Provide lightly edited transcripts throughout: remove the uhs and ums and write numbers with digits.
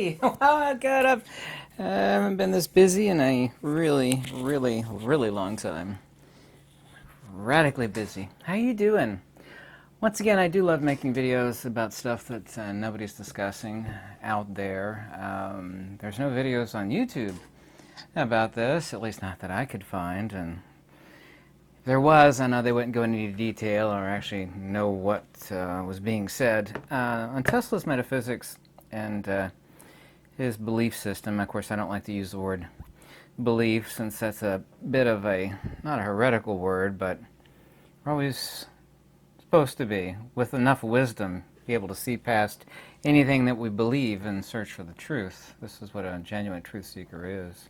busy. Wow, I got up. I haven't been this busy in a really, really, really long time. Radically busy. How you doing? Once again, I do love making videos about stuff that nobody's discussing out there. There's no videos on YouTube about this, at least not that I could find. And if there was, I know they wouldn't go into any detail or actually know what was being said. On Tesla's metaphysics and his belief system, of course I don't like to use the word belief since that's a bit of a, not a heretical word, but we're always supposed to be, with enough wisdom, be able to see past anything that we believe and search for the truth. This is what a genuine truth seeker is.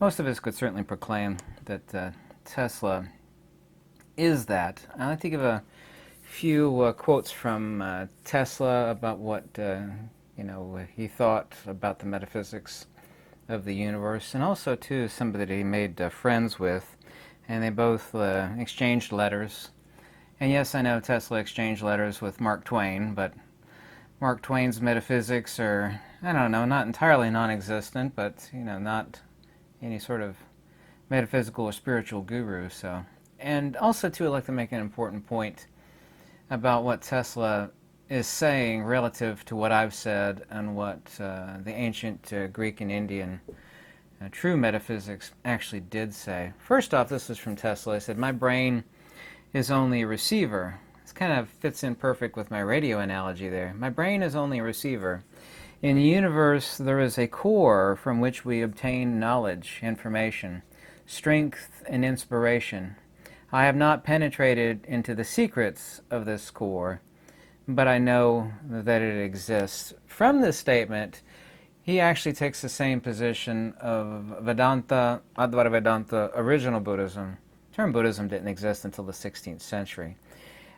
Most of us could certainly proclaim that Tesla is that. I like to give a few quotes from Tesla about what he thought about the metaphysics of the universe, and also too somebody that he made friends with, and they both exchanged letters. And yes, I know Tesla exchanged letters with Mark Twain, but Mark Twain's metaphysics are, I don't know, not entirely non-existent, but not any sort of metaphysical or spiritual guru. So, and also too, I'd like to make an important point about what Tesla is saying relative to what I've said and what the ancient Greek and Indian true metaphysics actually did say. First off, this is from Tesla. He said, "My brain is only a receiver." This kind of fits in perfect with my radio analogy there. My brain is only a receiver. In the universe, there is a core from which we obtain knowledge, information, strength, and inspiration. I have not penetrated into the secrets of this core, but I know that it exists. From this statement, he actually takes the same position of Vedanta, Advaita Vedanta, original Buddhism. The term Buddhism didn't exist until the 16th century.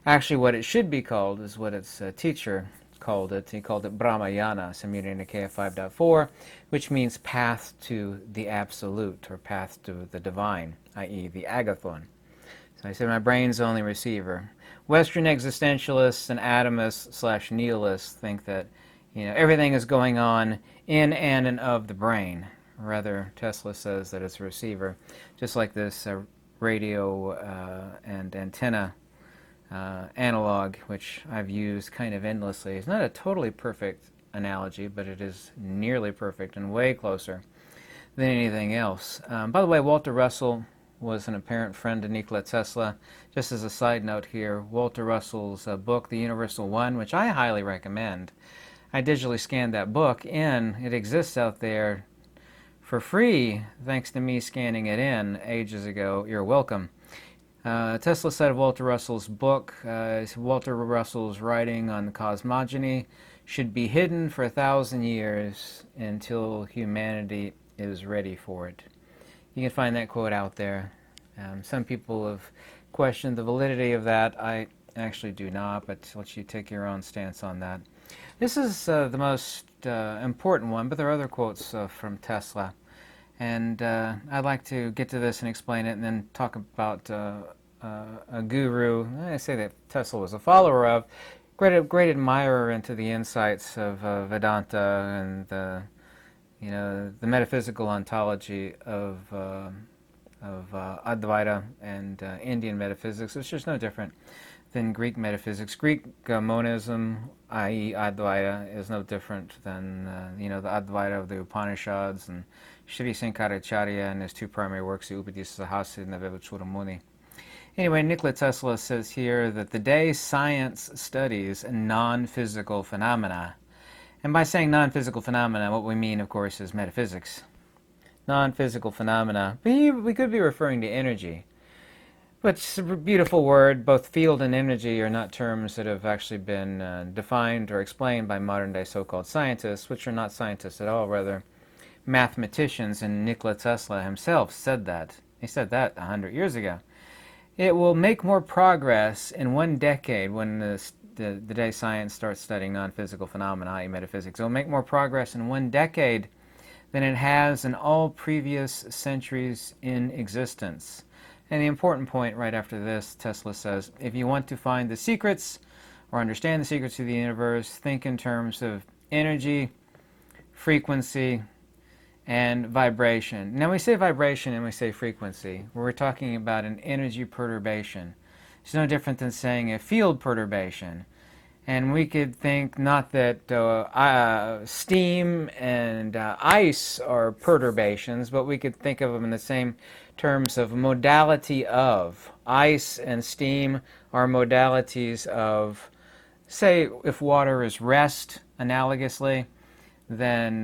Actually, what it should be called is what its teacher called it. He called it Brahmayana, Samyutta Nikaya 5.4, which means path to the absolute, or path to the divine, i.e. the agathon. So I said my brain's only receiver. Western existentialists and atomists / nihilists think that everything is going on in and of the brain. Rather, Tesla says that it's a receiver, just like this radio and antenna analog, which I've used kind of endlessly. It's not a totally perfect analogy, but it is nearly perfect and way closer than anything else. By the way, Walter Russell was an apparent friend to Nikola Tesla. Just as a side note here, Walter Russell's book, The Universal One, which I highly recommend. I digitally scanned that book in. It exists out there for free, thanks to me scanning it in ages ago. You're welcome. Tesla said of Walter Russell's book, Walter Russell's writing on the cosmogony should be hidden for 1,000 years until humanity is ready for it. You can find that quote out there. Some people have questioned the validity of that. I actually do not, but I'll let you take your own stance on that. This is the most important one, but there are other quotes from Tesla. And I'd like to get to this and explain it and then talk about a guru I say that Tesla was a follower of, great admirer into the insights of Vedanta and the metaphysical ontology of Advaita and Indian metaphysics. It's just no different than Greek metaphysics. Greek monism, i.e. Advaita, is no different than the Advaita of the Upanishads and Sri Sankaracharya and his two primary works, the Upadisahasa and the Vivekachudamuni. Anyway, Nikola Tesla says here that the day science studies non-physical phenomena, and by saying non-physical phenomena, what we mean, of course, is metaphysics. Non-physical phenomena. We could be referring to energy. But it's a beautiful word. Both field and energy are not terms that have actually been defined or explained by modern-day so-called scientists, which are not scientists at all, rather mathematicians, and Nikola Tesla himself said that. He said that 100 years ago. It will make more progress in one decade when the day science starts studying non-physical phenomena, i.e. metaphysics. It will make more progress in one decade than it has in all previous centuries in existence. And the important point right after this, Tesla says, if you want to find the secrets or understand the secrets of the universe, think in terms of energy, frequency, and vibration. Now we say vibration and we say frequency. We're talking about an energy perturbation. It's no different than saying a field perturbation. And we could think not that steam and ice are perturbations, but we could think of them in the same terms of modality of. Ice and steam are modalities of, say, if water is rest, analogously, then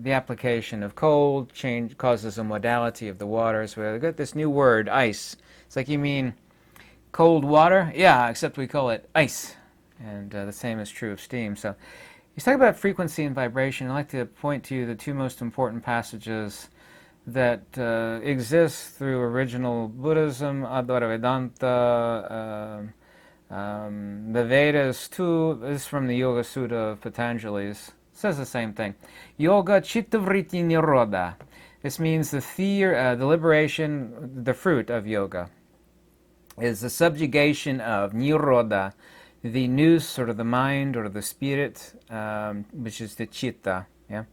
the application of cold causes a modality of the water. So we've got this new word, ice. It's like, you mean cold water? Yeah, except we call it ice. And the same is true of steam. So you talk about frequency and vibration. I'd like to point to you the two most important passages that exist through original Buddhism, Advaita Vedanta, the Vedas too. This is from the Yoga Sutta of Patanjali's. It says the same thing. Yoga chittavritti nirodha. This means the liberation, the fruit of yoga, is the subjugation of nirodha, the nous, or the mind, or the spirit, which is the chitta, yeah?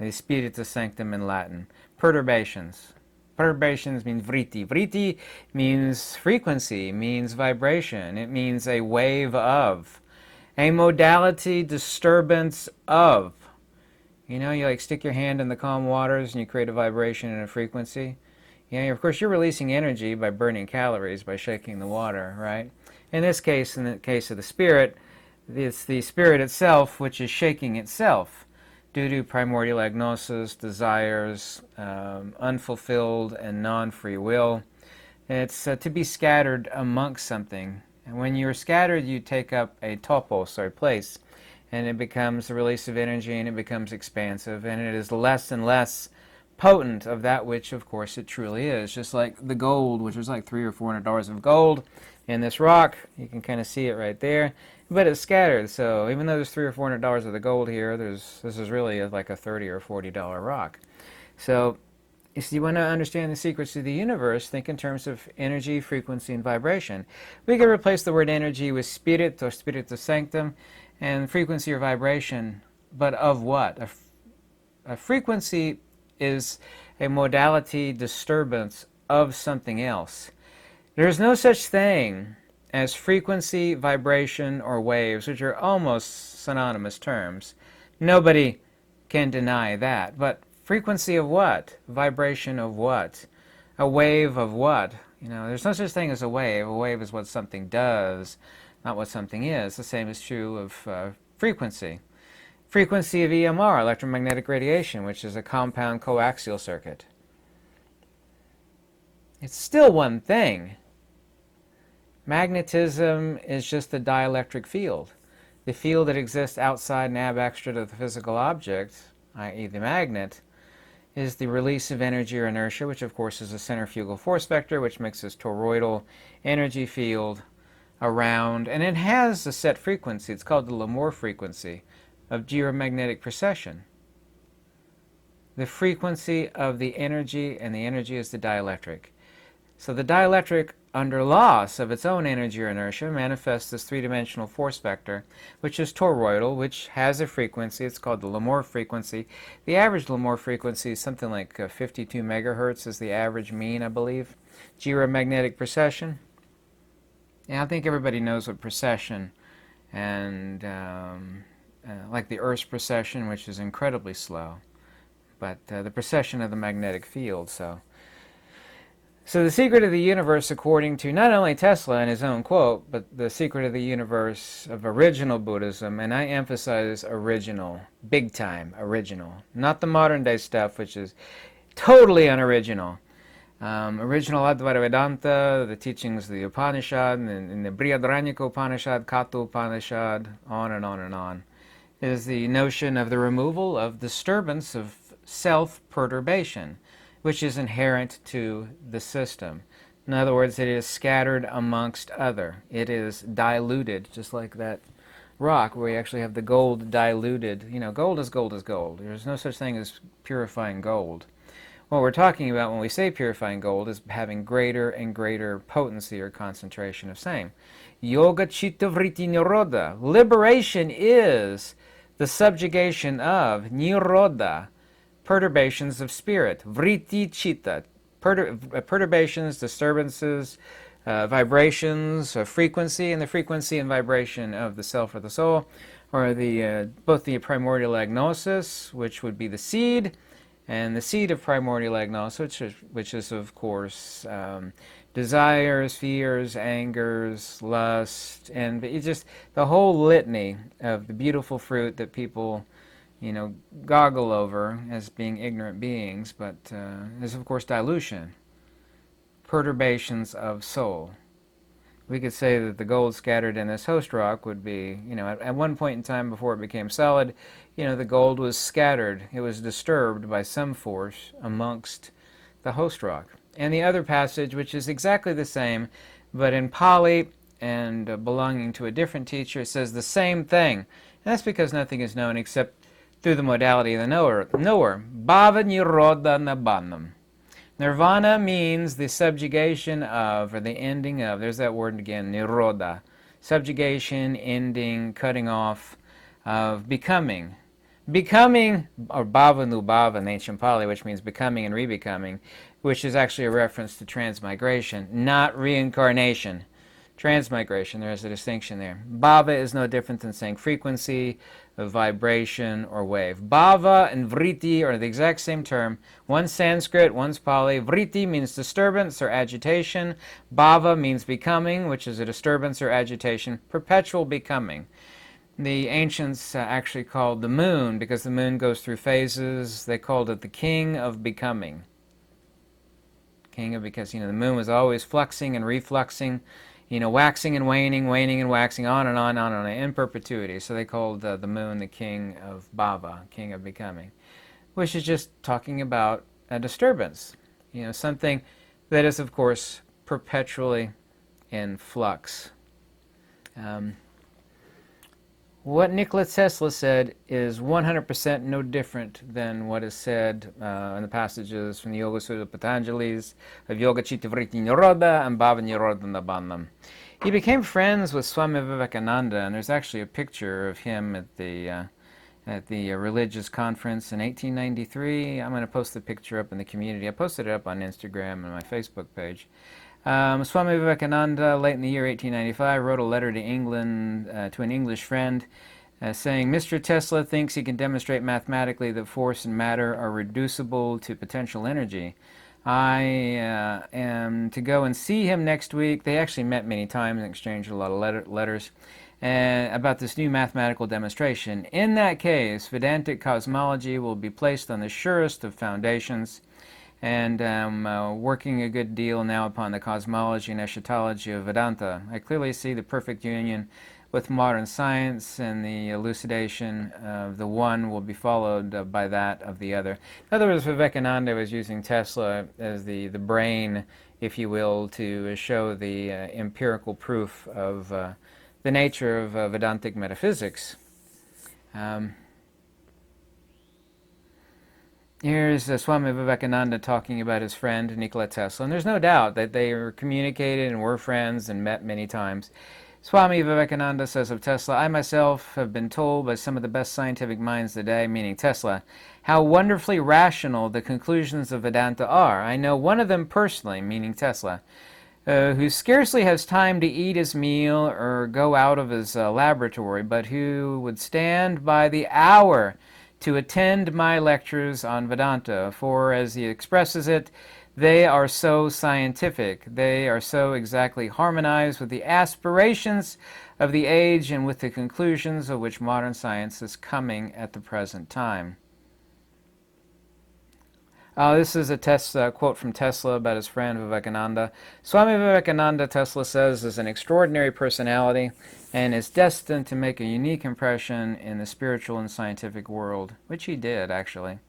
The spiritus sanctum in Latin. Perturbations. Perturbations mean vritti. Vritti means frequency, means vibration. It means a wave of. A modality disturbance of. You know, you like stick your hand in the calm waters and you create a vibration and a frequency. You know, of course, you're releasing energy by burning calories, by shaking the water, right? In this case, in the case of the spirit, it's the spirit itself which is shaking itself due to primordial agnosis, desires, unfulfilled and non-free will. It's to be scattered amongst something. And when you're scattered, you take up a topos, or place, and it becomes a release of energy, and it becomes expansive, and it is less and less potent of that which, of course, it truly is. Just like the gold, which was like $300 or $400 of gold in this rock. You can kind of see it right there, but it's scattered. So even though there's $300 or $400 of the gold here, this is really like a $30 or $40 rock. So if you want to understand the secrets of the universe, think in terms of energy, frequency, and vibration. We can replace the word energy with spirit, or spiritus sanctum, and frequency or vibration, but of what? A frequency is a modality disturbance of something else. There is no such thing as frequency, vibration, or waves, which are almost synonymous terms. Nobody can deny that. But frequency of what? Vibration of what? A wave of what? You know, there's no such thing as a wave. A wave is what something does, not what something is. The same is true of frequency. Frequency of EMR, electromagnetic radiation, which is a compound coaxial circuit. It's still one thing. Magnetism is just the dielectric field. The field that exists outside and ab extra to the physical object, i.e. the magnet, is the release of energy or inertia, which of course is a centrifugal force vector, which makes this toroidal energy field around, and it has a set frequency. It's called the L'Amour frequency of geomagnetic precession. The frequency of the energy, and the energy is the dielectric. So the dielectric, under loss of its own energy or inertia, manifests this three-dimensional force vector, which is toroidal, which has a frequency. It's called the L'Amour frequency. The average L'Amour frequency is something like 52 megahertz is the average mean, I believe. Geomagnetic precession. And I think everybody knows what precession and like the Earth's precession, which is incredibly slow, but the precession of the magnetic field. So the secret of the universe, according to not only Tesla in his own quote, but the secret of the universe of original Buddhism, and I emphasize original, big time original, not the modern day stuff, which is totally unoriginal. Original Advaita Vedanta, the teachings of the Upanishad, and the Brihadaranyaka Upanishad, Katha Upanishad, on and on and on, is the notion of the removal of disturbance of self-perturbation, which is inherent to the system. In other words, it is scattered amongst other. It is diluted, just like that rock where you actually have the gold diluted. You know, gold is gold is gold. There's no such thing as purifying gold. What we're talking about when we say purifying gold is having greater and greater potency or concentration of same. Yoga chitta vritti nirodha. Liberation is the subjugation of nirodha, perturbations of spirit, vritti chitta, perturbations, disturbances, vibrations of frequency, and the frequency and vibration of the self or the soul, or the both the primordial agnosis, which would be the seed, and the seed of primordial agnosis, which is of course desires, fears, angers, lust, and it's just the whole litany of the beautiful fruit that people, goggle over as being ignorant beings, but is of course dilution, perturbations of soul. We could say that the gold scattered in this host rock would be, at one point in time before it became solid, the gold was scattered. It was disturbed by some force amongst the host rock. And the other passage, which is exactly the same, but in Pali and belonging to a different teacher, it says the same thing. And that's because nothing is known except through the modality of the knower. Bhava nirodha nibbānam. Nirvana means the subjugation of, or the ending of, there's that word again, nirodha. Subjugation, ending, cutting off, of becoming. Becoming, or bhava nubhava in ancient Pali, which means becoming and rebecoming, which is actually a reference to transmigration, not reincarnation. Transmigration, there is a distinction there. Bhava is no different than saying frequency, vibration, or wave. Bhava and vritti are the exact same term. One's Sanskrit, one's Pali. Vritti means disturbance or agitation. Bhava means becoming, which is a disturbance or agitation, perpetual becoming. The ancients actually called the moon, because the moon goes through phases, they called it the king of becoming. Because the moon was always fluxing and refluxing, waxing and waning, waning and waxing, on and on, in perpetuity. So they called the moon the king of bhava, king of becoming, which is just talking about a disturbance, something that is, of course, perpetually in flux. What Nikola Tesla said is 100% no different than what is said in the passages from the Yoga Sutta Patanjali's of Yoga Chitta Vritti Nirodha and Bhava Nirodha Nibbānam. He became friends with Swami Vivekananda, and there's actually a picture of him at the religious conference in 1893. I'm going to post the picture up in the community. I posted it up on Instagram and my Facebook page. Swami Vivekananda, late in the year 1895, wrote a letter to England, to an English friend, saying, Mr. Tesla thinks he can demonstrate mathematically that force and matter are reducible to potential energy. I am to go and see him next week. They actually met many times and exchanged a lot of letters about this new mathematical demonstration. In that case, Vedantic cosmology will be placed on the surest of foundations, and I'm working a good deal now upon the cosmology and eschatology of Vedanta. I clearly see the perfect union with modern science, and the elucidation of the one will be followed by that of the other. In other words, Vivekananda was using Tesla as the brain, if you will, to show the empirical proof of the nature of Vedantic metaphysics. Here's Swami Vivekananda talking about his friend Nikola Tesla, and there's no doubt that they were communicated and were friends and met many times. Swami Vivekananda says of Tesla, I myself have been told by some of the best scientific minds today, meaning Tesla, how wonderfully rational the conclusions of Vedanta are. I know one of them personally, meaning Tesla, who scarcely has time to eat his meal or go out of his laboratory, but who would stand by the hour to attend my lectures on Vedanta, for, as he expresses it, they are so scientific, they are so exactly harmonized with the aspirations of the age and with the conclusions of which modern science is coming at the present time. This is a quote from Tesla about his friend Vivekananda. Swami Vivekananda, Tesla says, is an extraordinary personality and is destined to make a unique impression in the spiritual and scientific world, which he did, actually.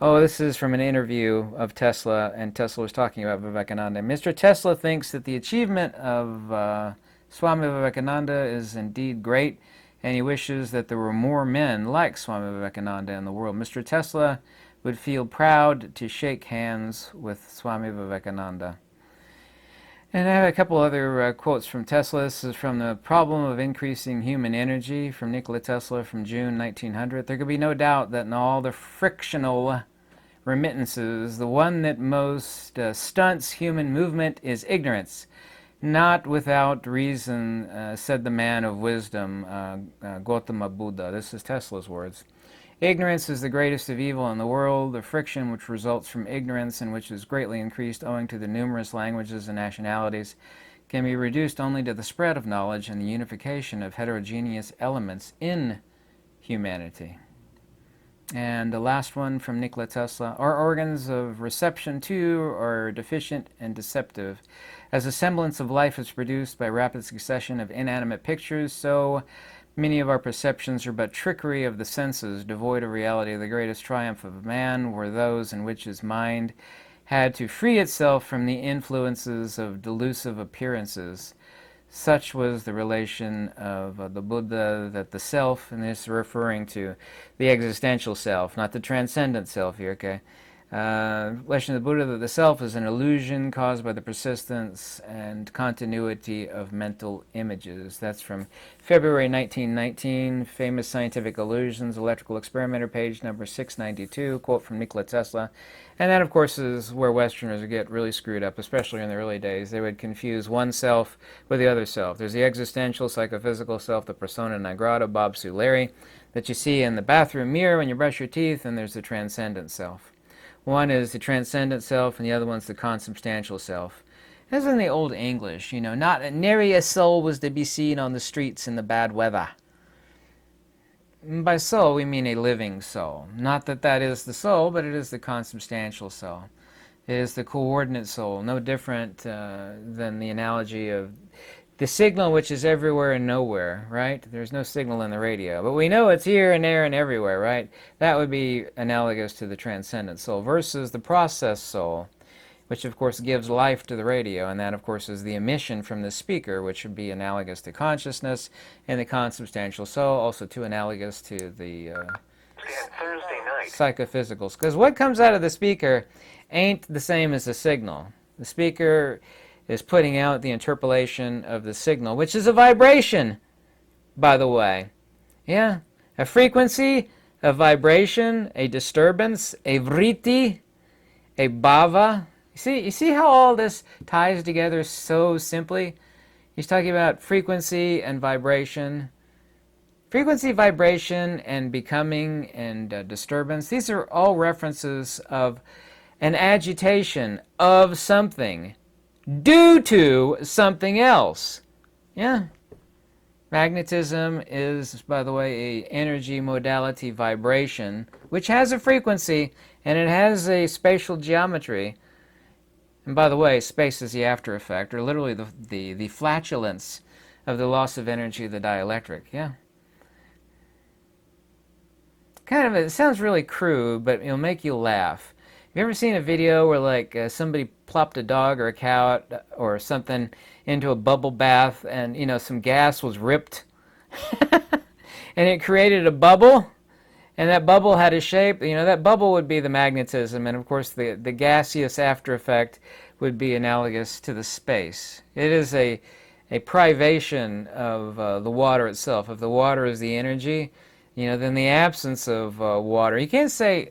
This is from an interview of Tesla, and Tesla was talking about Vivekananda. Mr. Tesla thinks that the achievement of Swami Vivekananda is indeed great, and he wishes that there were more men like Swami Vivekananda in the world. Mr. Tesla would feel proud to shake hands with Swami Vivekananda. And I have a couple other quotes from Tesla. This is from The Problem of Increasing Human Energy from Nikola Tesla from June 1900. There could be no doubt that in all the frictional remittances, the one that most stunts human movement is ignorance. Not without reason, said the man of wisdom, Gautama Buddha. This is Tesla's words. Ignorance is the greatest of evil in the world. The friction which results from ignorance, and which is greatly increased owing to the numerous languages and nationalities, can be reduced only to the spread of knowledge and the unification of heterogeneous elements in humanity. And the last one from Nikola Tesla. Our organs of reception, too, are deficient and deceptive. As a semblance of life is produced by rapid succession of inanimate pictures, so many of our perceptions are but trickery of the senses, devoid of reality. The greatest triumph of man were those in which his mind had to free itself from the influences of delusive appearances. Such was the relation of the Buddha, that the self, and this is referring to the existential self, not the transcendent self here, okay? Relation of the Buddha, that the self is an illusion caused by the persistence and continuity of mental images. That's from February 1919, Famous Scientific Illusions, Electrical Experimenter, page number 692, quote from Nikola Tesla. And that, of course, is where Westerners would get really screwed up, especially in the early days. They would confuse one self with the other self. There's the existential, psychophysical self, the persona non grata, Bob Sue Larry, that you see in the bathroom mirror when you brush your teeth, and there's the transcendent self. One is the transcendent self, and the other one's the consubstantial self. As in the Old English, not nary a soul was to be seen on the streets in the bad weather. By soul, we mean a living soul. Not that that is the soul, but it is the consubstantial soul. It is the coordinate soul, no different than the analogy of the signal which is everywhere and nowhere, right? There's no signal in the radio, but we know it's here and there and everywhere, right? That would be analogous to the transcendent soul versus the process soul, which of course gives life to the radio, and that of course is the emission from the speaker, which would be analogous to consciousness, and the consubstantial soul, also too analogous to the psychophysicals. Because what comes out of the speaker ain't the same as the signal. The speaker is putting out the interpolation of the signal, which is a vibration, by the way. Yeah, a frequency, a vibration, a disturbance, a vritti, a bhava. You see how all this ties together so simply? He's talking about frequency and vibration. Frequency, vibration, and becoming and disturbance. These are all references of an agitation of something due to something else. Yeah. Magnetism is, by the way, a energy modality vibration, which has a frequency, and it has a spatial geometry. And by the way, space is the after effect, or literally the flatulence of the loss of energy of the dielectric. Yeah. It sounds really crude, but it'll make you laugh. Have you ever seen a video where somebody plopped a dog or a cow or something into a bubble bath, and some gas was ripped and it created a bubble, and that bubble had a shape? That bubble would be the magnetism, and of course the gaseous after effect would be analogous to the space. It is a privation of the water itself. If the water is the energy, then the absence of water. You can't say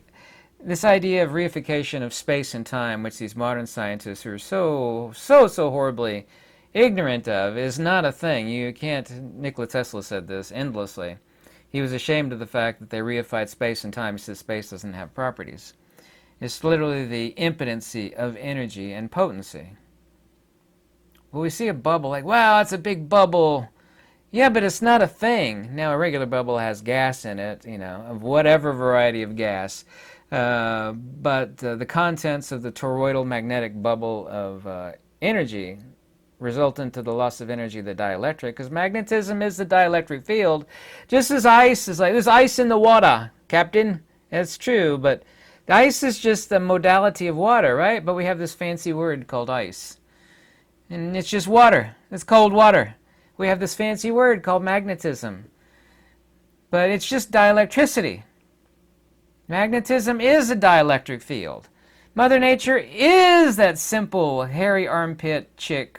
this idea of reification of space and time, which these modern scientists are so horribly ignorant of, is not a thing. You can't. Nikola Tesla said this endlessly. He was ashamed of the fact that they reified space and time. He said space doesn't have properties. It's literally the impotency of energy and potency. Well, we see a bubble like, wow, it's a big bubble. Yeah, but it's not a thing. Now, a regular bubble has gas in it, of whatever variety of gas. But the contents of the toroidal magnetic bubble of energy resultant to the loss of energy of the dielectric, because magnetism is the dielectric field, just as ice is like, there's ice in the water, Captain. That's true, but the ice is just a modality of water, right? But we have this fancy word called ice. And it's just water. It's cold water. We have this fancy word called magnetism. But it's just dielectricity. Magnetism is a dielectric field. Mother Nature is that simple, hairy armpit chick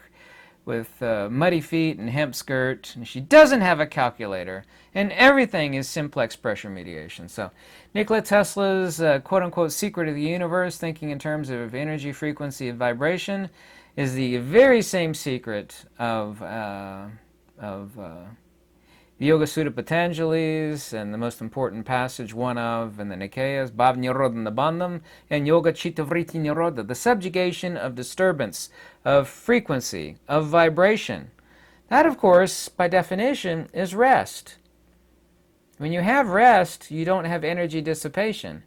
with muddy feet and hemp skirt, and she doesn't have a calculator, and everything is simplex pressure mediation. So Nikola Tesla's quote-unquote secret of the universe, thinking in terms of energy, frequency, and vibration, is the very same secret of the Yoga Sutta Patanjali's, and the most important passage, one of, in the Nikayas, Bhav Nirodhana Bandham, and Yoga Chittavriti Nirodha, the subjugation of disturbance, of frequency, of vibration. That, of course, by definition, is rest. When you have rest, you don't have energy dissipation.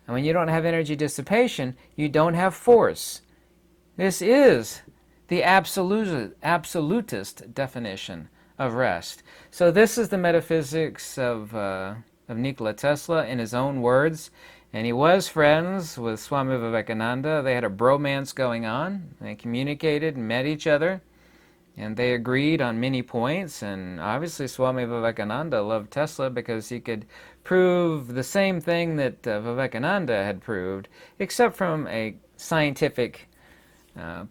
And when you don't have energy dissipation, you don't have force. This is the absolutist definition of rest. So this is the metaphysics of Nikola Tesla in his own words. And he was friends with Swami Vivekananda. They had a bromance going on. They communicated and met each other. And they agreed on many points. And obviously Swami Vivekananda loved Tesla because he could prove the same thing that Vivekananda had proved, except from a scientific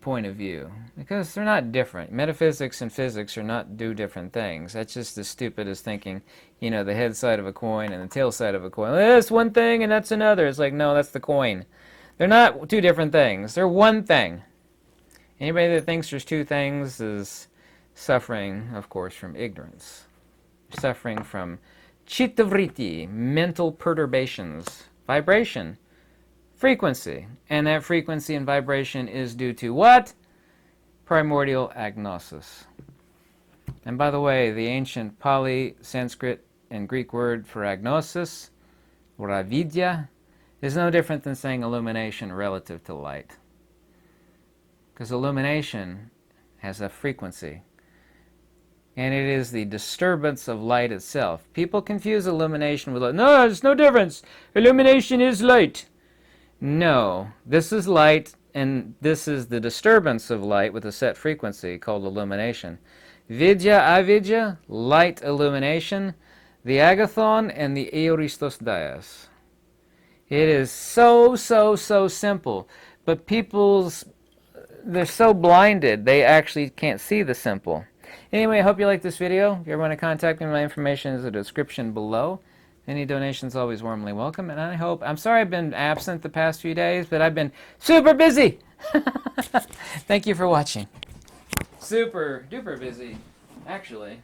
point of view, because they're not different. Metaphysics and physics are not different things. That's just as stupid as thinking, you know, the head side of a coin and the tail side of a coin. That's one thing and that's another. It's like, no, that's the coin. They're not two different things. They're one thing. Anybody that thinks there's two things is suffering, of course, from ignorance. Suffering from chittavriti, mental perturbations, vibration, frequency. And that frequency and vibration is due to what? Primordial agnosis. And by the way, the ancient Pali, Sanskrit, and Greek word for agnosis, or avidya, is no different than saying illumination relative to light. Because illumination has a frequency. And it is the disturbance of light itself. People confuse illumination with light. No, there's no difference. Illumination is light. No, this is light, and this is the disturbance of light with a set frequency called illumination. Vidya, avidya, light illumination, the agathon, and the aoristos dias. It is so simple, but they're so blinded, they actually can't see the simple. Anyway, I hope you like this video. If you ever want to contact me, my information is in the description below. Any donations always warmly welcome, and I'm sorry I've been absent the past few days, but I've been super busy. Thank you for watching. Super duper busy, actually.